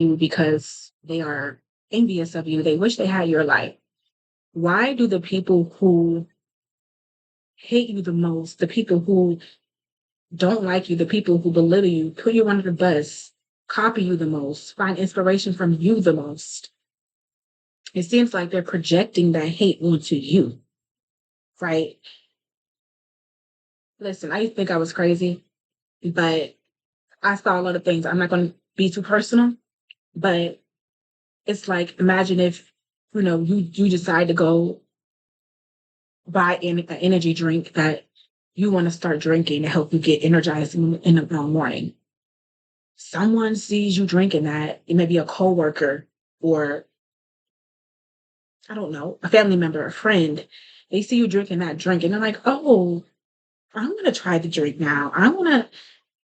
you because they are envious of you. They wish they had your life. Why do the people who hate you the most, the people who don't like you, the people who belittle you, put you under the bus, copy you the most, find inspiration from you the most? It seems like they're projecting that hate onto you, right? Listen, I used to think I was crazy, but I saw a lot of things. I'm not going to be too personal, but it's like imagine if you decide to go buy an energy drink that you want to start drinking to help you get energized in the morning. Someone sees you drinking that, it may be a coworker or I don't know, a family member, a friend. They see you drinking that drink and they're like, oh, I'm gonna try the drink now. I wanna,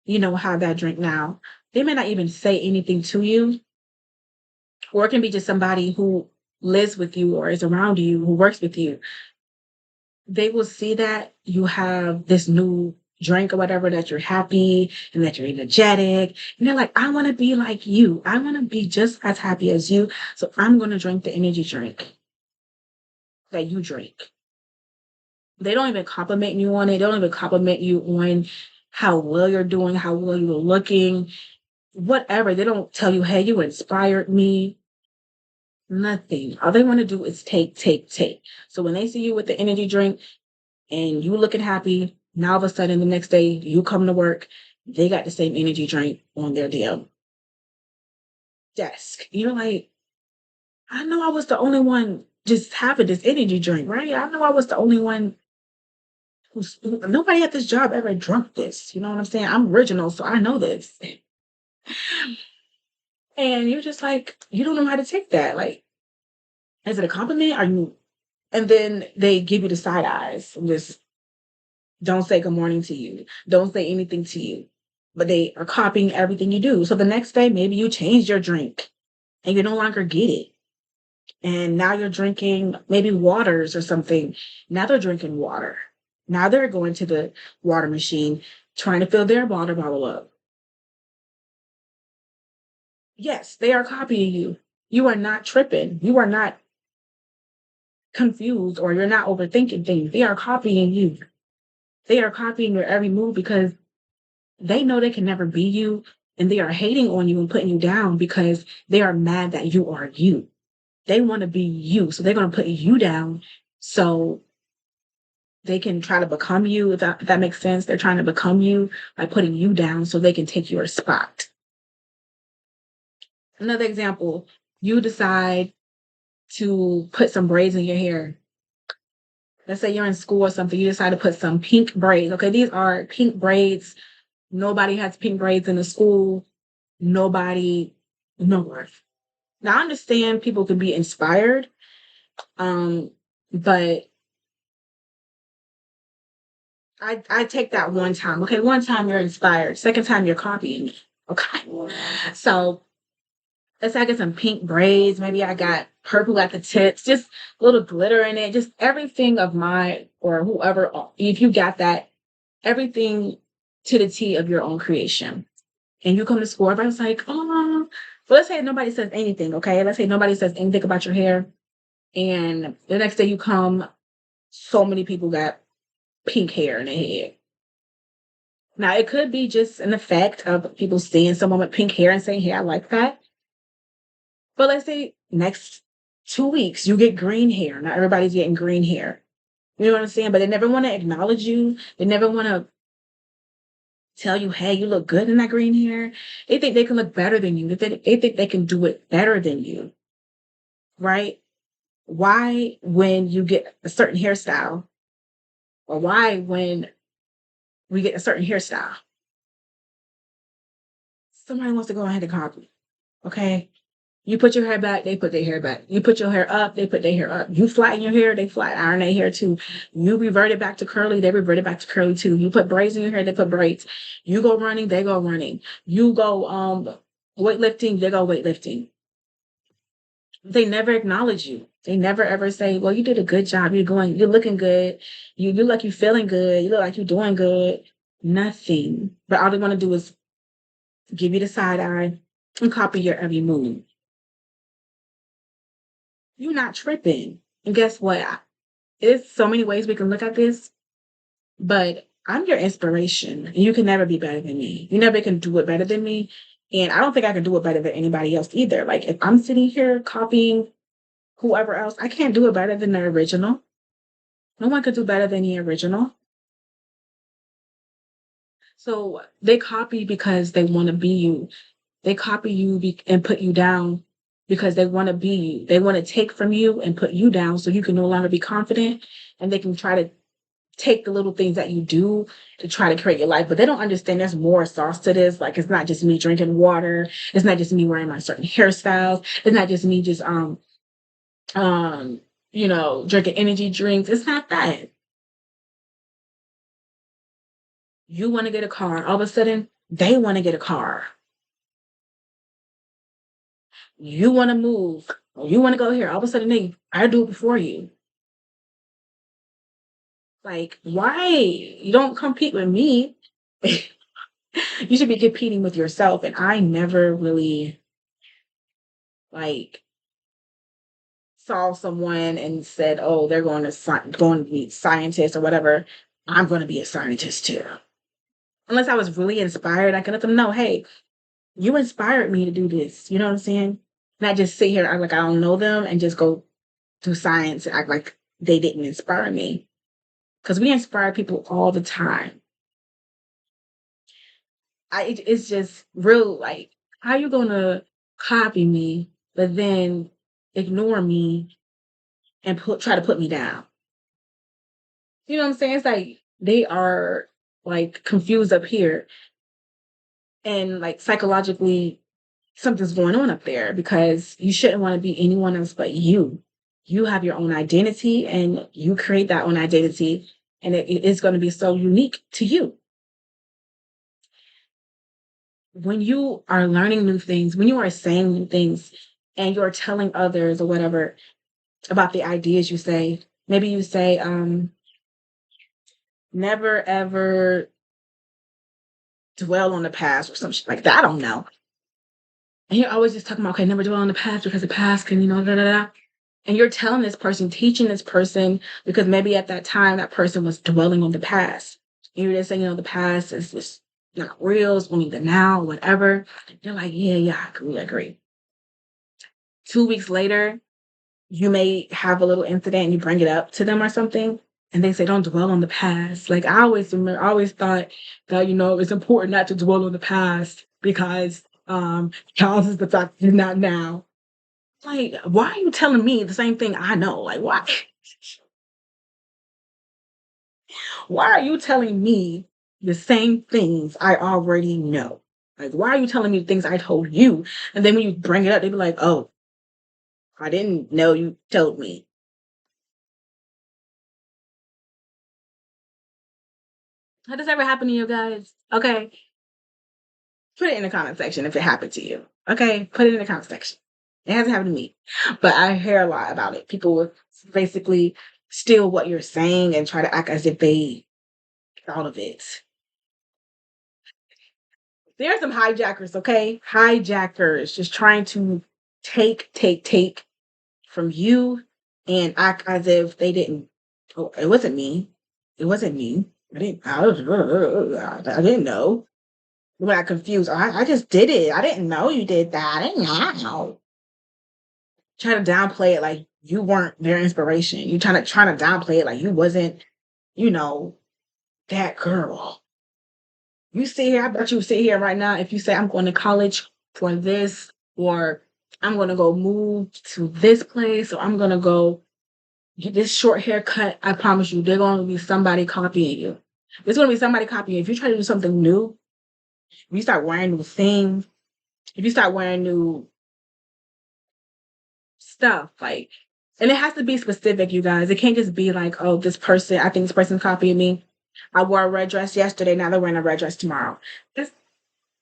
have that drink now. They may not even say anything to you, or it can be just somebody who lives with you or is around you, who works with you. They will see that you have this new drink or whatever, that you're happy and that you're energetic. And they're like, I want to be like you. I want to be just as happy as you. So I'm going to drink the energy drink that you drink. They don't even compliment you on it. They don't even compliment you on how well you're doing, how well you're looking, whatever. They don't tell you, hey, you inspired me. Nothing. All they want to do is take, take, take. So when they see you with the energy drink, and you looking happy, now all of a sudden the next day you come to work, they got the same energy drink on their damn desk. You're like, I know I was the only one just having this energy drink, right? I know I was the only one nobody at this job ever drunk this. You know what I'm saying? I'm original, so I know this. And you're just like, you don't know how to take that. Like, is it a compliment? Are you? And then they give you the side eyes and just don't say good morning to you. Don't say anything to you. But they are copying everything you do. So the next day, maybe you change your drink and you no longer get it. And now you're drinking maybe waters or something. Now they're drinking water. Now they're going to the water machine trying to fill their water bottle up. Yes, they are copying you. You are not tripping. You are not confused or you're not overthinking things. They are copying you. They are copying your every move because they know they can never be you and they are hating on you and putting you down because they are mad that you are you. They want to be you. So they're going to put you down so they can try to become you. If that makes sense. They're trying to become you by putting you down so they can take your spot. Another example, you decide to put some braids in your hair. Let's say you're in school or something. You decide to put some pink braids. Okay, these are pink braids. Nobody has pink braids in the school. Nobody, nowhere. Now, I understand people can be inspired, um, but I take that one time. Okay, one time you're inspired. Second time you're copying. Okay, so let's say I get some pink braids. Maybe I got purple at the tips, just a little glitter in it. Just everything of mine or whoever. If you got that, everything to the T of your own creation. And you come to school, everybody's like, oh, but let's say nobody says anything, okay? Let's say nobody says anything about your hair. And the next day you come, so many people got pink hair in their head. Now, it could be just an effect of people seeing someone with pink hair and saying, hey, I like that. But let's say next 2 weeks, you get green hair. Not everybody's getting green hair. You know what I'm saying? But they never want to acknowledge you. They never want to tell you, hey, you look good in that green hair. They think they can look better than you. They think they can do it better than you, right? Why, when you get a certain hairstyle, or why, when we get a certain hairstyle, somebody wants to go ahead and copy, okay? You put your hair back, they put their hair back. You put your hair up, they put their hair up. You flatten your hair, they flat iron their hair too. You revert it back to curly, they revert it back to curly too. You put braids in your hair, they put braids. You go running, they go running. You go weightlifting, they go weightlifting. They never acknowledge you. They never ever say, well, you did a good job. You're looking good. You look like you're feeling good. You look like you're doing good. Nothing. But all they want to do is give you the side eye and copy your every move. You're not tripping. And guess what? There's so many ways we can look at this, but I'm your inspiration. And you can never be better than me. You never can do it better than me. And I don't think I can do it better than anybody else either. Like if I'm sitting here copying whoever else, I can't do it better than the original. No one could do better than the original. So they copy because they want to be you. They copy you and put you down because they want to be you. They want to take from you and put you down so you can no longer be confident. And they can try to take the little things that you do to try to create your life. But they don't understand there's more sauce to this. Like it's not just me drinking water. It's not just me wearing my certain hairstyles. It's not just me just um drinking energy drinks. It's not that. You want to get a car. All of a sudden, they want to get a car. You want to move. Or you want to go here. All of a sudden, I do it before you. Like, why? You don't compete with me. You should be competing with yourself. And I never really like saw someone and said, "Oh, they're going to be scientists or whatever." I'm going to be a scientist too. Unless I was really inspired, I could let them know, "Hey, you inspired me to do this." You know what I'm saying? Not just sit here and act like I don't know them and just go do science and act like they didn't inspire me. Because we inspire people all the time. It's just real like, how you gonna copy me, but then ignore me and try to put me down? You know what I'm saying? It's like they are like confused up here and like psychologically something's going on up there because you shouldn't want to be anyone else but you. You have your own identity and you create that own identity and it is going to be so unique to you. When you are learning new things, when you are saying new things and you're telling others or whatever about the ideas you say, maybe you say, never ever dwell on the past or some shit like that. I don't know. And you're always just talking about, okay, never dwell on the past because the past can, da da da. And you're telling this person, teaching this person, because maybe at that time that person was dwelling on the past. You're just saying, the past is just not real, it's only the now, whatever. They're like, yeah, yeah, I agree. 2 weeks later, you may have a little incident and you bring it up to them or something, and they say, don't dwell on the past. Like I always remember, I always thought that, it's important not to dwell on the past because counts is the fact that you're not now. Like, why are you telling me the same thing I know? Like, why? Why are you telling me the same things I already know? Like, why are you telling me things I told you? And then when you bring it up, they be like, oh, I didn't know you told me. Has this ever happened to you guys? Okay. Put it in the comment section if it happened to you. Okay. Put it in the comment section. It hasn't happened to me. But I hear a lot about it. People will basically steal what you're saying and try to act as if they thought of it. There are some hijackers, okay? Hijackers just trying to take from you and act as if they didn't. Oh, it wasn't me. It wasn't me. I didn't know. When I confused, I just did it. I didn't know you did that. I didn't know. Trying to downplay it like you weren't their inspiration. You trying to downplay it like you wasn't, you know, that girl. You sit here, I bet you sit here right now. If you say, I'm going to college for this, or I'm going to go move to this place, or I'm going to go get this short haircut, I promise you, there's going to be somebody copying you. There's going to be somebody copying you. If you try to do something new, if you start wearing new things, if you start wearing new stuff, like, and it has to be specific, you guys. It can't just be like, oh, I think this person's copying me. I wore a red dress yesterday, now they're wearing a red dress tomorrow. It's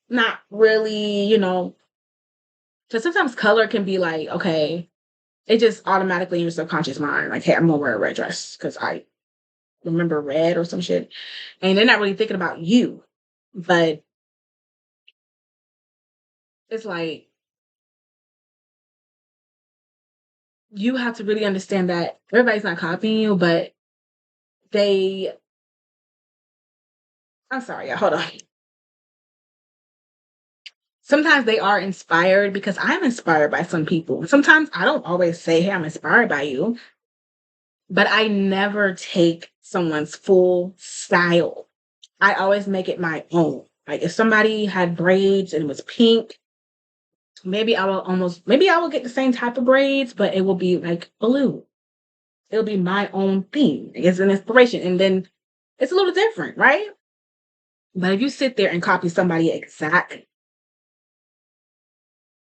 not really, because sometimes color can be like, okay, it just automatically in your subconscious mind, like, hey, I'm gonna wear a red dress because I remember red or some shit. And they're not really thinking about you. But it's like you have to really understand that everybody's not copying you, but they I'm sorry, hold on. Sometimes they are inspired because I'm inspired by some people. Sometimes I don't always say, "Hey, I'm inspired by you," but I never take someone's full style. I always make it my own. Like if somebody had braids and it was pink, maybe I will get the same type of braids, but it will be like blue. It'll be my own thing. It's an inspiration. And then it's a little different, right? But if you sit there and copy somebody exact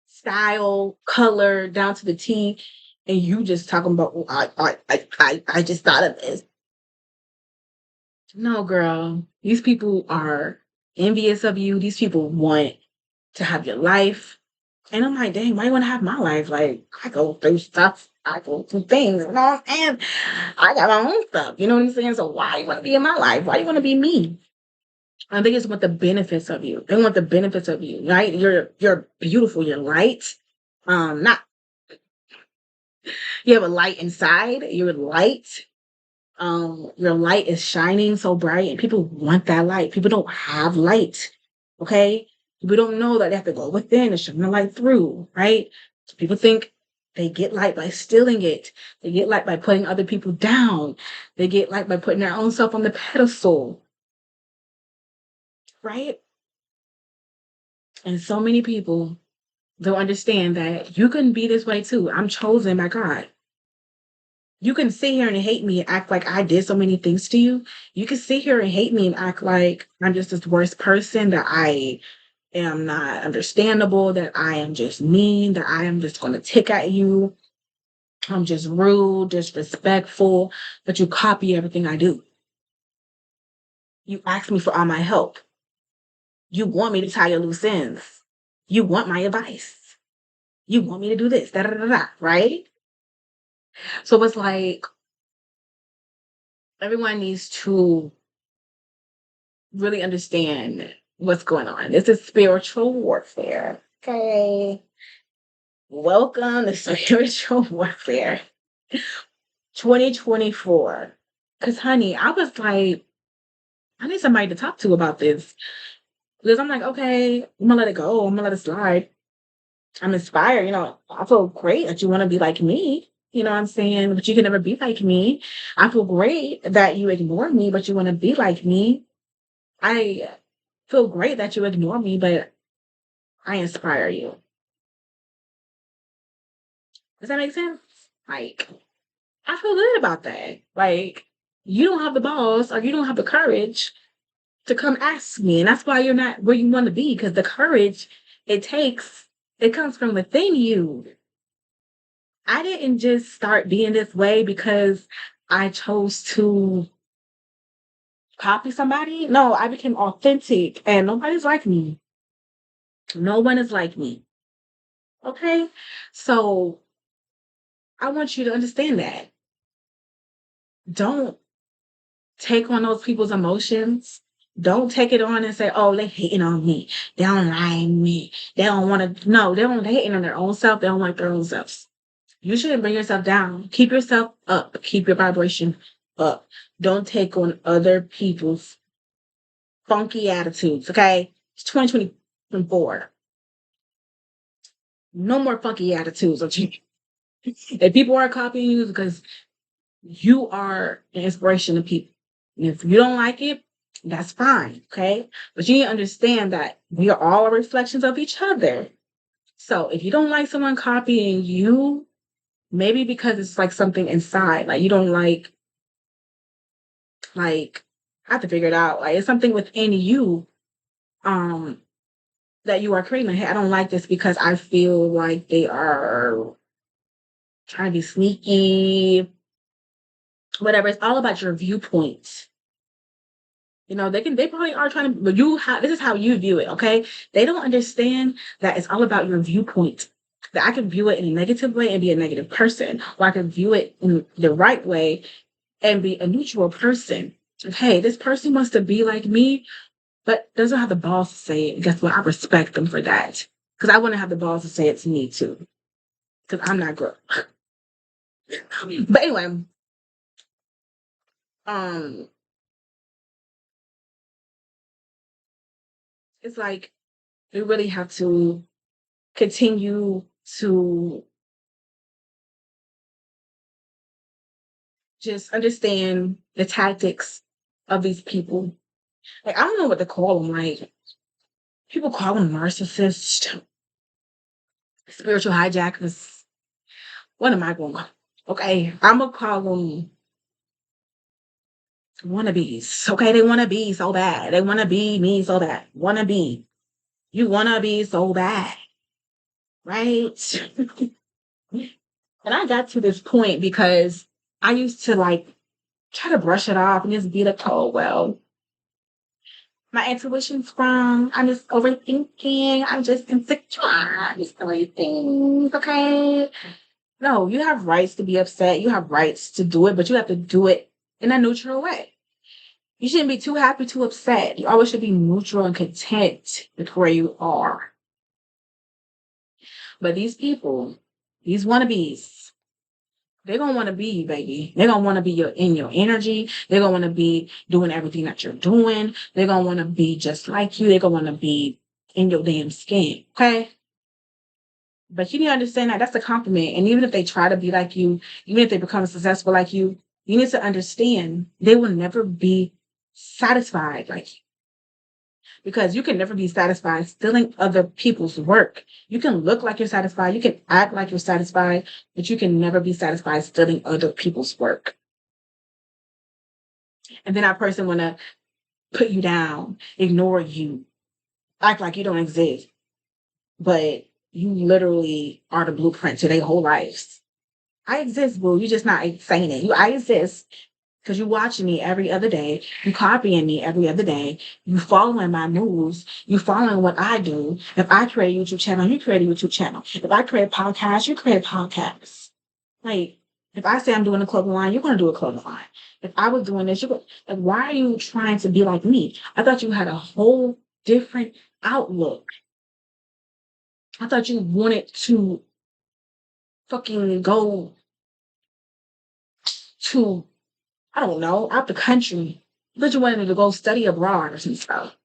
style, color down to the T, and you just talking about, "Oh, I just thought of this." No, girl. These people are envious of you. These people want to have your life. And I'm like, dang, why you want to have my life? Like, I go through stuff. I go through things. You know what I'm saying? I got my own stuff. You know what I'm saying? So why you want to be in my life? Why you want to be me? And they just want the benefits of you. They want the benefits of you, right? You're beautiful. You're light. Not you have a light inside. You're light. Your light is shining so bright, and people want that light. People don't have light. Okay, people don't know that they have to go within and shine the light through. Right? So people think they get light by stealing it. They get light by putting other people down. They get light by putting their own self on the pedestal. Right? And so many people don't understand that you can be this way too. I'm chosen by God. You can sit here and hate me and act like I did so many things to you. You can sit here and hate me and act like I'm just this worst person, that I am not understandable, that I am just mean, that I am just going to tick at you. I'm just rude, disrespectful, but you copy everything I do. You ask me for all my help. You want me to tie your loose ends. You want my advice. You want me to do this, da da da da, right? So it's like everyone needs to really understand what's going on. This is spiritual warfare. Okay. Welcome to spiritual warfare 2024. Because, honey, I was like, I need somebody to talk to about this. Because I'm like, okay, I'm going to let it go. I'm going to let it slide. I'm inspired. I feel great that you want to be like me. You know what I'm saying? But you can never be like me. I feel great that you ignore me, but you want to be like me. I feel great that you ignore me, but I inspire you. Does that make sense? Like, I feel good about that. Like, you don't have the balls or you don't have the courage to come ask me. And that's why you're not where you want to be, because the courage it takes, it comes from within you. I didn't just start being this way because I chose to copy somebody. No, I became authentic and nobody's like me. No one is like me. Okay? So I want you to understand that. Don't take on those people's emotions. Don't take it on and say, "Oh, they hating on me. They don't like me. They don't want to." No, they don't. They hating on their own self. They don't like their own selves. You shouldn't bring yourself down. Keep yourself up. Keep your vibration up. Don't take on other people's funky attitudes. Okay, it's 2024. No more funky attitudes. Okay? If people are copying you, because you are an inspiration to people. And if you don't like it, that's fine, okay? But you need to understand that we are all reflections of each other. So if you don't like someone copying you, maybe because it's like something inside, like you don't like, I have to figure it out. Like it's something within you, um, that you are creating. Hey, I don't like this because I feel like they are trying to be sneaky, whatever. It's all about your viewpoint. They probably are trying to, but this is how you view it, okay? They don't understand that it's all about your viewpoint. That I can view it in a negative way and be a negative person, or I can view it in the right way and be a neutral person. Hey, this person wants to be like me, but doesn't have the balls to say it. Guess what? I respect them for that. Because I wouldn't have the balls to say it to me too. Because I'm not good. But anyway, um, it's like we really have to continue to just understand the tactics of these people. Like I don't know what to call them. Like people call them narcissists, spiritual hijackers. What am I going to call? Okay, I'm gonna call them wannabes. Okay, they wanna be so bad. They wanna be me so bad. Wanna be. You wanna be so bad, right? And I got to this point because I used to like try to brush it off and just be like, oh well, my intuition's wrong. I'm just overthinking. I'm just insecure. I'm just doing things, okay? No, you have rights to be upset. You have rights to do it, but you have to do it in a neutral way. You shouldn't be too happy, too upset. You always should be neutral and content with where you are. But these people, these wannabes, they're gonna want to be you, baby. They're gonna want to be in your energy. They're gonna want to be doing everything that you're doing. They're gonna want to be just like you. They're gonna want to be in your damn skin. Okay. But you need to understand that that's a compliment. And even if they try to be like you, even if they become successful like you need to understand they will never be satisfied like you. Because you can never be satisfied stealing other people's work. You can look like you're satisfied, you can act like you're satisfied, but you can never be satisfied stealing other people's work. And then that person wanna put you down, ignore you, act like you don't exist, but you literally are the blueprint to their whole lives. I exist, boo. You're just not saying it. I exist because you watching me every other day. You copying me every other day. You following my moves. You following what I do. If I create a YouTube channel, you create a YouTube channel. If I create a podcast, you create a podcast. Like, if I say I'm doing a clothing line, you're going to do a clothing line. If I was doing this, like, why are you trying to be like me? I thought you had a whole different outlook. I thought you wanted to fucking go to, I don't know, out the country. But you wanted to go study abroad or some stuff.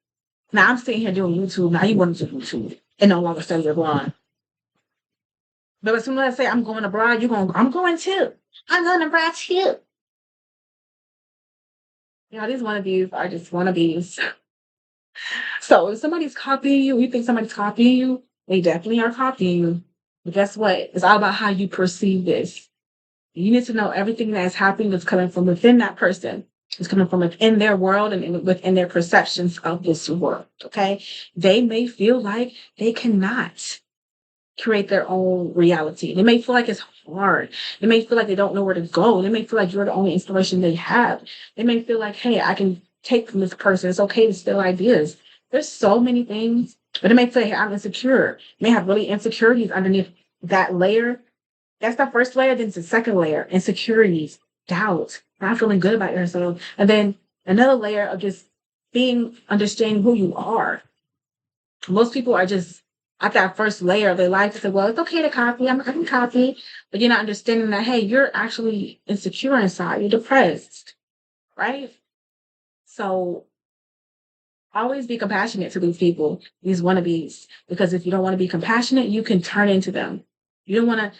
Now I'm sitting here doing YouTube. Now you want to do YouTube and no longer study abroad. But as soon as I say I'm going abroad, I'm going too. I'm going abroad too. You know, these wannabes are just wannabes. So if somebody's copying you, you think somebody's copying you, they definitely are copying you. But guess what? It's all about how you perceive this. You need to know everything that is happening is coming from within that person. It's coming from within their world and within their perceptions of this world. Okay. They may feel like they cannot create their own reality. They may feel like it's hard. They may feel like they don't know where to go. They may feel like you're the only inspiration they have. They may feel like, hey, I can take from this person. It's okay to steal ideas. There's so many things. But they may say, hey, I'm insecure. They may have really insecurities underneath that layer. That's the first layer. Then it's the second layer, insecurities, doubt, not feeling good about yourself. And then another layer of just understanding who you are. Most people are just at that first layer of their life. They say, well, it's okay to copy. I can copy. But you're not understanding that, hey, you're actually insecure inside. You're depressed, right? So always be compassionate to these people, these wannabes, because if you don't want to be compassionate, you can turn into them. You don't want to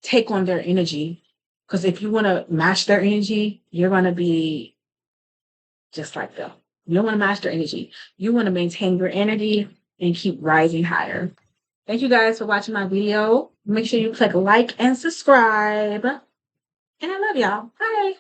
take on their energy, because if you want to match their energy, you're going to be just like them. You don't want to match their energy. You want to maintain your energy and keep rising higher. Thank you guys for watching my video. Make sure you click like and subscribe. And I love y'all. Bye.